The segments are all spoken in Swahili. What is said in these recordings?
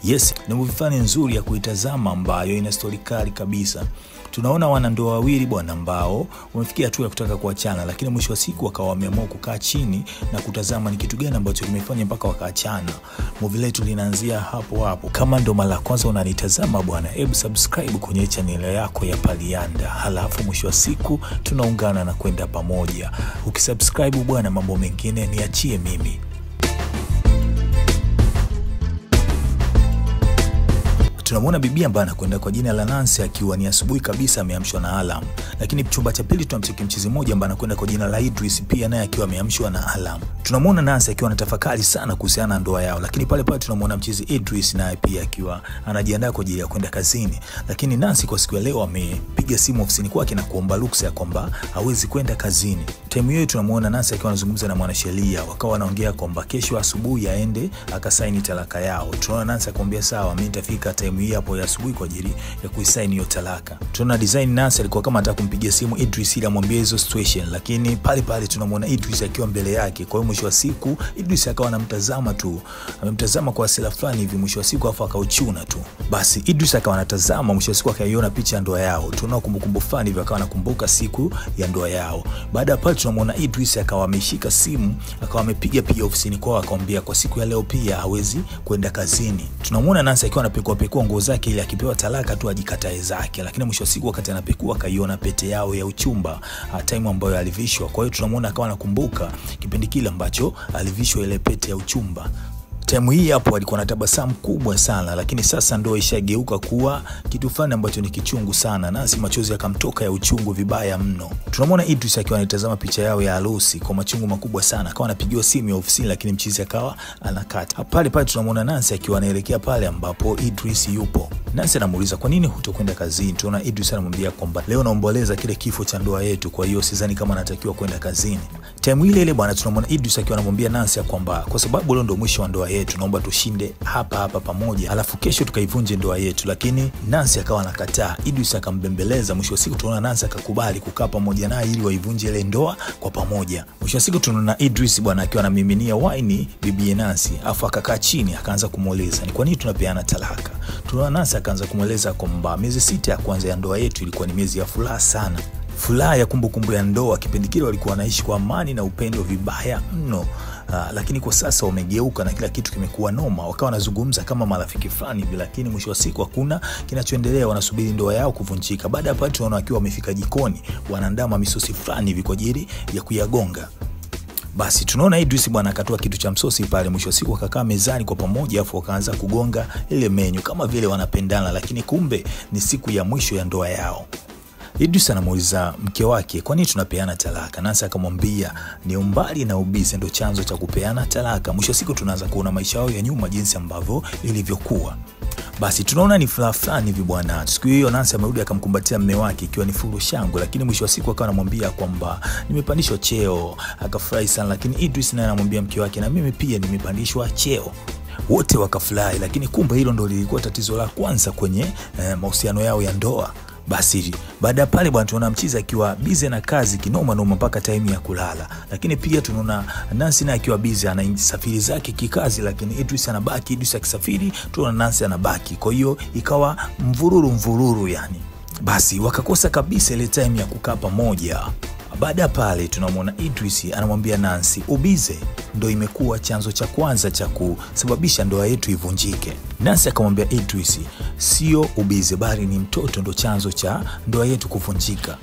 Yes, ni movie fani nzuri ya kuitazama ambayo ina story kali kabisa. Tunaona wanandoa wawili bwana ambao wamefikia hatua ya kutaka kuachana, lakini mwisho wa siku wakawa wameamua kukaa chini na kutazama ni kitu gani ambacho kimefanya mpaka wakaachana. Movie letu linaanzia hapo hapo. Kama ndo mara kwanza unanitazama bwana, hebu subscribe kwenye channel yako ya Palianda. Halafu mwisho wa siku tunaungana na kwenda pamoja. Ukisubscribe bwana, mambo mengine niachie mimi. Tunamwona bibi ambaye anakwenda kwa jina la Nancy akiwa ni asubuhi kabisa ameamshwa na alarm. Lakini chumba cha pili tunamcheki mchizi mmoja ambaye anakwenda kwa jina la Idris, pia naye akiwa ameamshwa na alarm. Tunamwona Nancy akiwa anatafakari sana kuhusiana na ndoa yao, lakini pale tunamwona mchizi Idris naye pia akiwa anajiandaa kwa ajili ya kwenda kazini. Lakini Nancy kwa siku ya leo amepiga simu ofisini kwake na kuomba ruksa ya kwamba hawezi kwenda kazini. Time hiyo tunamwona Nancy akiwa anazungumza na mwanasheria, wakawa wanaongea kwamba kesho asubuhi aende akasaini talaka yao. Tunaona Nancy akamwambia sawa, mimi nitafika time hii hapo ya asubuhi kwa ajili ya kuisaini hiyo talaka. Tunaona design Nancy alikuwa kama anataka kumpigia simu Idris ili amwambie hizo situation, lakini pale tunamwona Idris akiwa mbele yake. Kwa hiyo mwisho wa siku Idris akawa anamtazama tu, amemtazama kwa hasira fulani hivi, mwisho wa siku afa akauchuna tu. Basi Idris akawa anatazama, mwisho wa siku akaiona picha ya ndoa yao. Tunaona kumbukumbu fulani hivi, akawa anakumbuka siku ya ndoa yao. Baada ya pale tunamwona Idris akawa ameshika simu, akawa amepiga pia ofisini kwao, akamwambia kwa siku ya leo pia hawezi kwenda kazini. Tunamwona Nancy akiwa anapekua nguo zake ili akipewa talaka tu ajikatae zake, lakini mwisho wa siku wakati anapekua akaiona pete yao ya uchumba, time ambayo alivishwa. Kwa hiyo tunamwona akawa anakumbuka kipindi kile ambacho alivishwa ile pete ya uchumba. Time hii hapo alikuwa na tabasamu kubwa sana, lakini sasa ndio ishageuka kuwa kitu fulani ambacho ni kichungu sana. Nancy machozi yakamtoka ya uchungu vibaya mno. Tunamwona Idris akiwa anatazama picha yao ya harusi kwa machungu makubwa sana. Akawa anapigiwa simu ya ofisini, lakini mchizi akawa anakata. Pale tunamwona Nancy akiwa anaelekea pale ambapo Idris yupo. Nancy anamuuliza kwa nini hutokwenda kazini. Tunaona Idris anamwambia kwamba leo naomboleza kile kifo cha ndoa yetu, kwa hiyo sidhani kama natakiwa kwenda kazini. Time ile bwana tunamwona Idris akiwa anamwambia Nancy kwamba kwa sababu leo ndio mwisho wa ndoa yetu, naomba tushinde hapa pamoja, alafu kesho tukaivunje ndoa yetu. Lakini Nancy akawa anakataa. Idris akambembeleza. Mwisho wa siku tunaona Nancy akakubali kukaa pamoja naye ili waivunje ile ndoa kwa pamoja. Mwisho wa siku tunaona Idris bwana akiwa anamiminia wine bibi Nancy, afu akakaa chini akaanza kumueleza ni kwa nini tunapeana talaka. Tunaona Nancy akaanza kumueleza kwamba miezi 6 ya kwanza ya ndoa yetu ilikuwa ni miezi ya furaha sana, furaha ya kumbukumbu ya ndoa. Kipindi kile walikuwa wanaishi kwa amani na upendo vibaya mno. Lakini kwa sasa wamegeuka na kila kitu kimekuwa noma. Wakawa wanazungumza kama marafiki fulani hivi, lakini mwisho wa siku hakuna kinachoendelea, wanasubiri ndoa yao kuvunjika. Baada ya pale tunaona wakiwa wamefika jikoni wanaandaa misosi fulani hivi kwa ajili ya kuyagonga. Basi tunaona Idris bwana akatoa kitu cha msosi pale. Mwisho wa siku wakakaa mezani kwa pamoja, afu wakaanza kugonga ile menyu kama vile wanapendana, lakini kumbe ni siku ya mwisho ya ndoa yao. Idris anamuuliza mke wake kwa nini tunapeana talaka. Nancy akamwambia ni umbali na ubize ndio chanzo cha kupeana talaka. Mwisho siku tunaanza kuona maisha yao ya nyuma jinsi ambavyo ilivyokuwa. Basi tunaona ni fulani hivi bwana. Siku hiyo Nancy amerudi akamkumbatia mume wake ikiwa ni furu shangwe, lakini mwisho wa siku akawa anamwambia kwamba nimepandishwa cheo. Akafurahi sana, lakini Idris naye anamwambia mke wake na mimi pia nimepandishwa cheo. Wote wakafurahi, lakini kumbe hilo ndio lilikuwa tatizo la kwanza kwenye mahusiano yao ya ndoa. Basi baada ya pale bwana tunaona mchizi akiwa busy na kazi kinoma mpaka time ya kulala, lakini pia tunaona Nancy naye akiwa busy anasafiri zake kikazi, lakini Idris anabaki. Idris akisafiri tunaona Nancy anabaki, kwa hiyo ikawa mvururu yani. Basi wakakosa kabisa ile time ya kukaa pamoja. Baada ya pale tunamwona Idris anamwambia Nancy ubize ndio imekuwa chanzo cha kwanza cha kusababisha ndoa yetu ivunjike. Nancy akamwambia Idris sio ubize bali ni mtoto ndio chanzo cha ndoa yetu kuvunjika.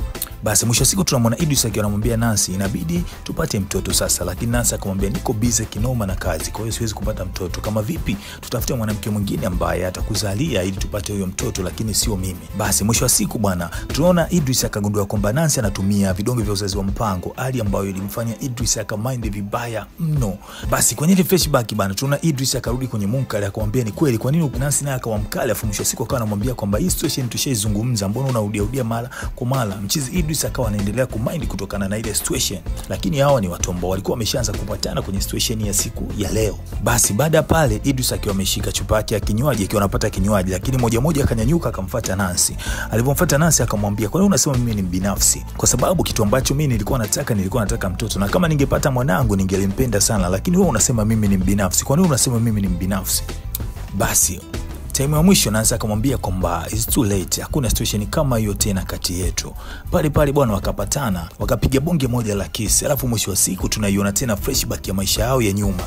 Basi mwisho siku tunamwona Idris akiwa anamwambia Nancy inabidi tupate mtoto sasa, lakini Nancy akamwambia niko busy kinoma na kazi, kwa hiyo siwezi kupata mtoto. Kama vipi tutafute mwanamke mwingine ambaye atakuzalia ili tupate huyo mtoto, lakini sio mimi. Basi mwisho wa siku bwana tunaona Idris akagundua kwamba Nancy anatumia vidonge vya uzazi wa mpango, hali ambayo ilimfanya Idris akamind vibaya mno. Basi kwenye ile flashback bwana tunaona Idris akarudi kwenye Munkari akamwambia ni kweli kwa nini Nancy naye akawa mkali, afu mwisho siku akawa anamwambia kwamba hii situation tushaizungumza, mbona unarudia mara kwa mara. Mchizi Idris akawa anaendelea kumind kutokana na ile situation, lakini hawa ni watu ambao walikuwa wameshaanza kupatana kwenye situation ya siku ya leo. Basi baada ya pale Idris akiwa ameshika chupa yake ya kinywaji akiwa anapata kinywaji, lakini moja akanyanyuka akamfuata Nancy. Alipomfuata Nancy akamwambia kwa nini unasema mimi ni binafsi? Kwa sababu kitu ambacho mimi nilikuwa nataka mtoto, na kama ningepata mwanangu ningelimpenda sana, lakini wewe unasema mimi ni binafsi. Kwa nini unasema mimi ni binafsi? Basi Time ya mwisho Nancy akamwambia kwamba it's too late, hakuna situation kama hiyo tena kati yetu. Pale pale bwana wakapatana, wakapiga bonge moja la kiss. Alafu mwisho wa siku tunaiona tena flashback ya maisha yao ya nyuma.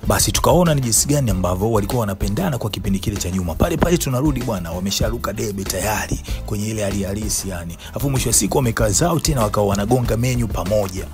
Basi tukaona ni jinsi gani ambavyo walikuwa wanapendana kwa kipindi kile cha nyuma. Pale pale tunarudi bwana, wamesharuka debe tayari kwenye ile hali halisi yani. Alafu mwisho wa siku wamekaa zao tena wakawa wanagonga menu pamoja.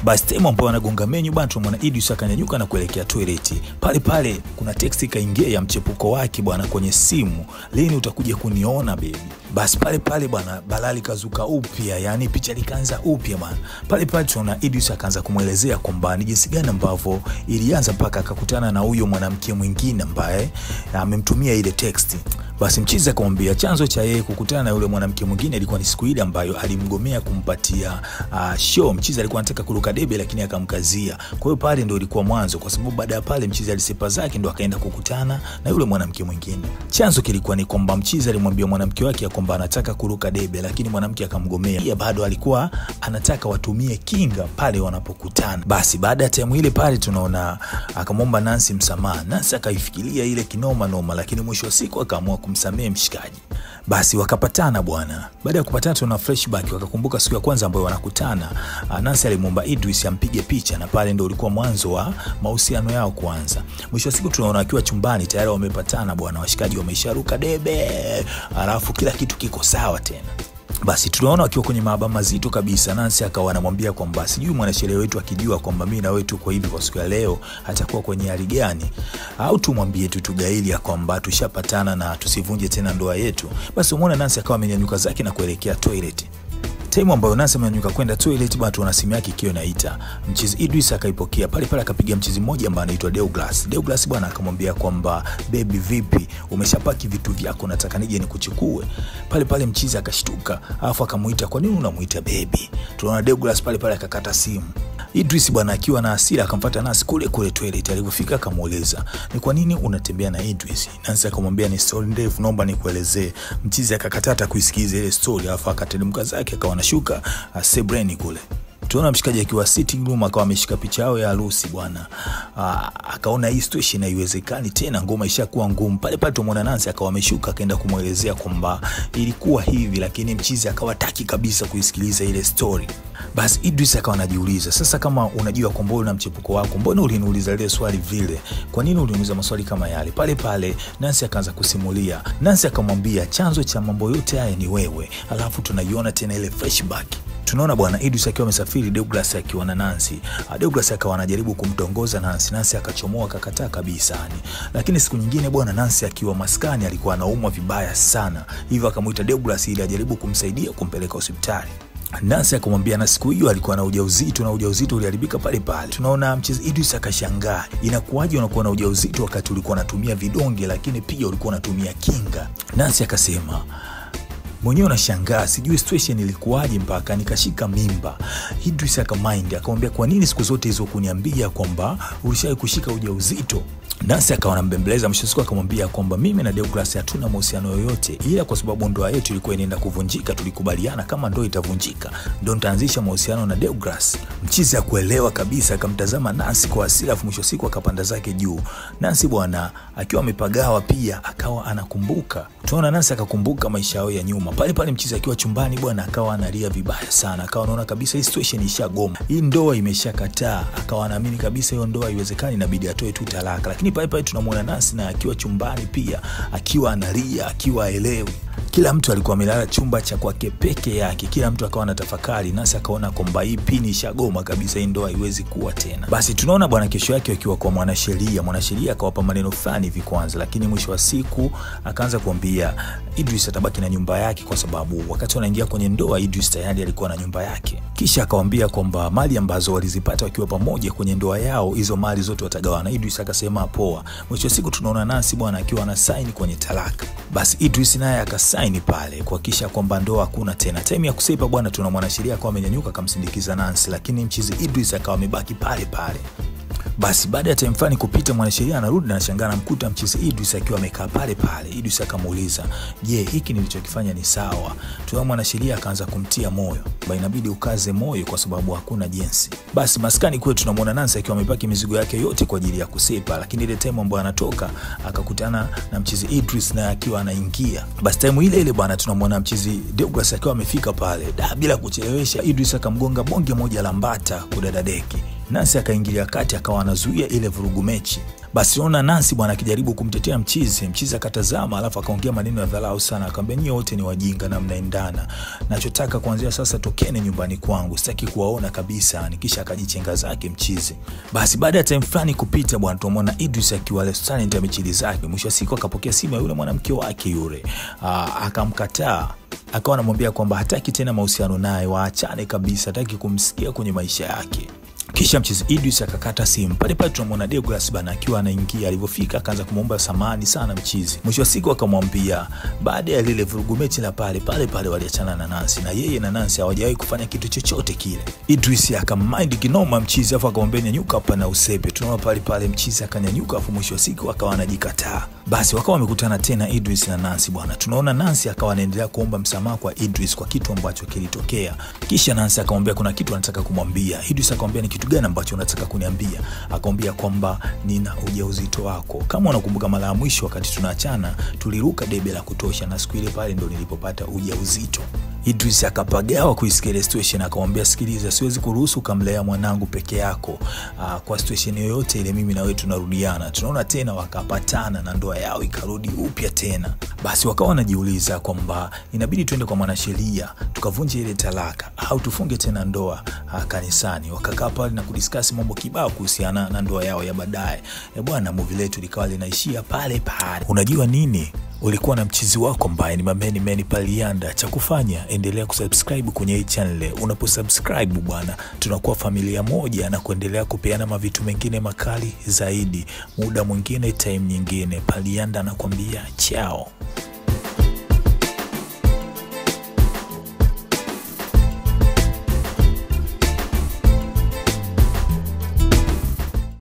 Basi time ambapo wanagonga menu bwana, tunaona Idris akanyanyuka na kuelekea toilet. Pale pale kuna text ikaingia ya mchepuko wake bwana kwenye simu, lini utakuja kuniona baby. Basi pale pale bwana balali kazuka upya, yani picha likaanza upya bwana. Pale pale tunaona Idris akaanza kumuelezea kwamba ni jinsi gani ambavyo ilianza mpaka akakutana na huyo mwanamke mwingine ambaye amemtumia ile text. Basi mchizi akamwambia chanzo cha yeye kukutana na yule mwanamke mwingine ilikuwa ni siku ile ambayo alimgomea kumpatia show. Mchizi alikuwa anataka kuruka debe lakini akamkazia. Kwa hiyo pale ndio ilikuwa mwanzo, kwa sababu baada ya pale mchizi alisepa zake ndio akaenda kukutana na yule mwanamke mwingine. Chanzo kilikuwa ni kwamba mchizi alimwambia mwanamke wake kwamba anataka kuruka debe lakini mwanamke akamgomea. Yeye bado alikuwa anataka watumie kinga pale wanapokutana. Basi baada ya time ile pale tunaona akamwomba Nancy msamaha. Nancy akaifikiria ile kinoma noma, lakini mwisho wa siku akaamua kumsamehe mshikaji. Basi wakapatana bwana. Baada ya kupatana tuna flashback, wakakumbuka siku ya kwanza ambayo wanakutana. Nancy alimwomba Idris ampige picha na pale ndio ulikuwa mwanzo wa mahusiano yao kuanza. Mwisho wa siku tunaona akiwa chumbani tayari wamepatana bwana, washikaji wamesharuka debe. Alafu kila kitu kiko sawa tena. Basi tunaona wakiwa kwenye maaba mazito kabisa. Nancy akawa anamwambia kwamba sijui mwanasheria wetu akijua kwamba mimi na wewe tuko hivi kwa siku ya leo atakuwa kwenye hali gani, au tumwambie tu tugaili ya kwamba tushapatana na tusivunje tena ndoa yetu. Basi umeona Nancy akawa amenyanyuka zake na kuelekea toilet. Time ambayo Nancy amenyanyuka kwenda toilet bado tuna simu yake ikiwa inaita. Mchizi Idris akaipokea. Pale pale akapiga mchizi mmoja ambaye anaitwa Douglas. Douglas bwana akamwambia kwamba baby vipi, umeshapaki vitu vyako, nataka nije nikuchukue. Pale pale mchizi akashtuka, alafu akamuita, kwa nini unamuita baby? Tunaona Douglas pale pale akakata simu. Idris bwana akiwa na hasira akamfuata Nancy kule kule toilet. Alipofika akamuuliza, ni kwa nini unatembea na Idris? Nancy akamwambia ni story ndefu, naomba nikuelezee. Mchizi akakatata kuisikiza ile story, alafu akateremka zake akawa anashuka sebreni kule. Tunaona mshikaji akiwa sitting room akawa ameshika picha yao ya harusi bwana. Akaona hii situation haiwezekani tena, ngoma ishakuwa ngumu. Pale pale tumeona Nancy akawa ameshuka akaenda kumuelezea kwamba ilikuwa hivi, lakini mchizi akawa taki kabisa kuisikiliza ile story. Basi Idris akawa anajiuliza, sasa kama unajua kwamba una mchepuko wako, mbona uliniuliza ile swali vile? Kwa nini uliniuliza maswali kama yale? Pale pale Nancy akaanza kusimulia. Nancy akamwambia chanzo cha mambo yote haya ni wewe. Alafu tunaiona tena ile flashback. Tunaona bwana Idris akiwa amesafiri, Douglas akiwa na Nancy. Douglas akawa anajaribu kumtongoza Nancy. Nancy akachomoa akakataa kabisa yani. Lakini siku nyingine bwana Nancy akiwa maskani alikuwa anaumwa vibaya sana. Hivyo akamuita Douglas ili ajaribu kumsaidia kumpeleka hospitali. Nancy akamwambia na siku hiyo alikuwa na ujauzito na ujauzito uliharibika pale pale. Tunaona mchizi Idris akashangaa, inakuwaje unakuwa na ujauzito wakati ulikuwa unatumia vidonge lakini pia ulikuwa unatumia kinga? Nancy akasema, mwenyewe unashangaa, sijui situation ilikuwaje mpaka nikashika mimba. Idris akamind akamwambia, kwa nini siku zote hizo kuniambia kwamba ulishawahi kushika ujauzito? Nancy akawa anambembeleza. Mwisho siku akamwambia kwamba mimi na Douglas hatuna mahusiano yoyote, ila kwa sababu ndoa yetu ilikuwa inaenda kuvunjika tulikubaliana kama ndoa itavunjika ndio nitaanzisha mahusiano na Douglas. Mchizi akuelewa kabisa akamtazama Nancy kwa hasira, mwisho siku akapanda zake juu. Nancy bwana akiwa amepagawa pia akawa anakumbuka. Tunaona Nancy akakumbuka maisha yao ya nyuma. Pale pale mchizi akiwa chumbani bwana akawa analia vibaya sana. Akawa anaona kabisa hii situation ishagoma, hii ndoa imeshakataa. Akawa anaamini kabisa hiyo ndoa haiwezekani, inabidi atoe tu talaka. Lakini pale pale tunamwona Nancy na akiwa chumbani pia akiwa analia, akiwa haelewi. Kila mtu alikuwa amelala chumba cha kwake peke yake. Kila mtu akawa anatafakari. Nancy akaona kwamba hii pini ishagoma kabisa, hii ndoa haiwezi kuwa tena. Basi tunaona bwana kesho yake akiwa kwa mwanasheria. Mwanasheria akawapa maneno fulani hivi kwanza, lakini mwisho wa siku akaanza kuambia Idris atabaki na nyumba yake, kwa sababu wakati wanaingia kwenye ndoa Idris tayari alikuwa na nyumba yake. Kisha akawaambia kwamba mali ambazo walizipata wakiwa pamoja kwenye ndoa yao, hizo mali zote watagawana. Idris akasema poa. Mwisho wa siku tunaona Nancy bwana akiwa ana sign kwenye talaka. Basi Idris naye akasaini pale kuhakikisha kwamba ndoa hakuna tena. Time ya kusepa bwana tuna mwanasheria akawa amenyanyuka akamsindikiza Nancy, lakini mchizi Idris akawa amebaki pale pale. Basi baada ya time fulani kupita, mwanasheria anarudi na anashangaa anamkuta mchizi Idris akiwa amekaa pale pale. Idris akamuuliza, "Je, hiki nilichokifanya ni sawa?" Tuwa mwanasheria akaanza kumtia moyo, inabidi ukaze moyo kwa sababu hakuna jinsi. Basi maskani kwetu tunamuona Nancy akiwa amepaki mizigo yake yote kwa ajili ya kusepa, lakini ile time ambayo anatoka akakutana na mchizi Idris na akiwa anaingia. Basi time ile bwana tunamuona mchizi Douglas akiwa amefika pale. Bila kuchelewesha, Idris akamgonga bonge moja la mbata kudadadeki. Nancy akaingilia kati akawa anazuia ile vurugu mechi. Basi ona Nancy bwana akijaribu kumtetea mchizi akatazama, alafu akaongea maneno ya dharau sana, akamwambia nyinyi wote ni wajinga na mnaendana. Nachotaka kuanzia sasa tokeni nyumbani kwangu, sitaki kuwaona kabisa. Nikisha akajichenga zake mchizi. Basi baada ya time fulani kupita bwana tumeona Idris akiwa restaurant ya michili zake. Mwisho siku akapokea simu ya yule mwanamke wake yule. Akamkataa. Akawa anamwambia kwamba hataki tena mahusiano naye, waachane kabisa, hataki kumsikia kwenye maisha yake. Kisha mchizi Idris akakata simu. Pale pale tunamwona Douglas bana akiwa anaingia, alipofika akaanza kumuomba samahani sana mchizi. Mwisho wa siku akamwambia baada ya lile vurugu mechi la pale waliachana na Nancy, na yeye na Nancy hawajawahi kufanya kitu chochote kile. Idris akamind kinoma mchizi, afa akamwambia nyanyuka hapa na usepe. Tunaona pale mchizi akanyanyuka, afu mwisho wa siku akawa anajikataa. Basi wakawa wamekutana tena Idris na Nancy bwana. Tunaona Nancy akawa anaendelea kuomba msamaha kwa Idris kwa kitu ambacho kilitokea. Kisha Nancy akamwambia kuna kitu anataka kumwambia. Idris akamwambia ni kitu gani ambacho unataka kuniambia? Akamwambia kwamba nina ujauzito wako. Kama unakumbuka mara ya mwisho wakati tunaachana tuliruka debe la kutosha, na siku ile pale ndo nilipopata ujauzito. Idris akapagawa kuisikia situation, akamwambia sikiliza, siwezi kuruhusu kamlea mwanangu peke yako. Kwa situation yoyote ile mimi na wewe tunarudiana. Tunaona tena wakapatana na ndoa yao ikarudi upya tena. Basi wakawa wanajiuliza kwamba inabidi tuende kwa mwanasheria tukavunje ile talaka au tufunge tena ndoa kanisani. Wakakaa pale na kudiscuss mambo kibao kuhusiana na ndoa yao ya baadaye. Bwana movie letu likawa linaishia pale pale. Unajua nini? Ulikuwa na mchizi wako ambaye ni Meni Palianda. Cha kufanya endelea kusubscribe kwenye hii channel. Unaposubscribe bwana tunakuwa familia moja na kuendelea kupeana mavitu mengine makali zaidi. Muda mwingine, time nyingine. Palianda anakuambia ciao.